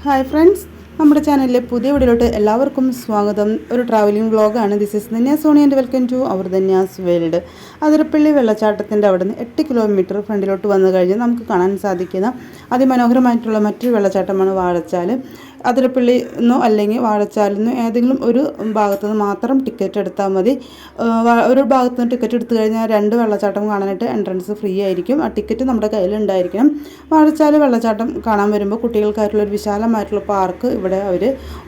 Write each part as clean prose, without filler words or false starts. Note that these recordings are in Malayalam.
ഹായ് ഫ്രണ്ട്സ്, നമ്മുടെ ചാനലിലെ പുതിയ വീഡിയോയിലോട്ട് എല്ലാവർക്കും സ്വാഗതം. ഒരു ട്രാവലിംഗ് വ്ളോഗാണ്. This is Dhanya Soni and welcome to our Dhanya's world. Athirappilly വെള്ളച്ചാട്ടത്തിൻ്റെ അവിടെ നിന്ന് 8 കിലോമീറ്റർ ഫ്രണ്ടിലോട്ട് വന്നു കഴിഞ്ഞാൽ നമുക്ക് കാണാൻ സാധിക്കുന്ന അതിമനോഹരമായിട്ടുള്ള മറ്റൊരു വെള്ളച്ചാട്ടമാണ് വാഴച്ചാൽ. അതിരപ്പള്ളി എന്നോ അല്ലെങ്കിൽ വാഴച്ചാലിൽ നിന്നോ ഏതെങ്കിലും ഒരു ഭാഗത്തു നിന്ന് മാത്രം ടിക്കറ്റ് എടുത്താൽ മതി. ഒരു ഭാഗത്ത് നിന്ന് ടിക്കറ്റ് എടുത്തു കഴിഞ്ഞാൽ 2 വെള്ളച്ചാട്ടം കാണാനായിട്ട് എൻട്രൻസ് ഫ്രീ ആയിരിക്കും. ആ ടിക്കറ്റ് നമ്മുടെ കയ്യിലുണ്ടായിരിക്കണം. വാഴച്ചാൽ വെള്ളച്ചാട്ടം കാണാൻ വരുമ്പോൾ കുട്ടികൾക്കായിട്ടുള്ള ഒരു വിശാലമായിട്ടുള്ള പാർക്ക് ഇവിടെ അവർ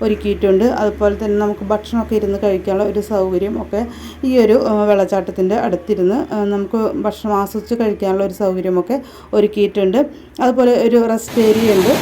ഒരുക്കിയിട്ടുണ്ട്. അതുപോലെ തന്നെ നമുക്ക് ഭക്ഷണമൊക്കെ ഇരുന്ന് കഴിക്കാനുള്ള ഒരു സൗകര്യം ഒക്കെ ഈ ഒരു വെള്ളച്ചാട്ടത്തിൻ്റെ അടുത്തിരുന്ന് നമുക്ക് ഭക്ഷണം ആസ്വദിച്ച് കഴിക്കാനുള്ള ഒരു സൗകര്യമൊക്കെ ഒരുക്കിയിട്ടുണ്ട്. അതുപോലെ ഒരു റെസ്റ്റ് ഏരിയ ഉണ്ട്.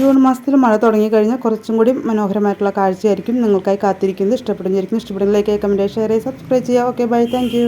ജൂൺ മാസത്തിൽ മഴ തുടങ്ങിക്കഴിഞ്ഞാൽ കുറച്ചും കൂടി മനോഹരമായിട്ടുള്ള കാഴ്ചയായിരിക്കും നിങ്ങൾക്കായി കാത്തിരിക്കുന്നത്. ഇഷ്ടപ്പെടുന്നതായിരിക്കും. ഇഷ്ടപ്പെടുന്ന ലൈക്ക്, കമൻറ്റ്, ഷെയർ, സബ്സ്ക്രൈബ് ചെയ്യുക. Okay, bye, thank U.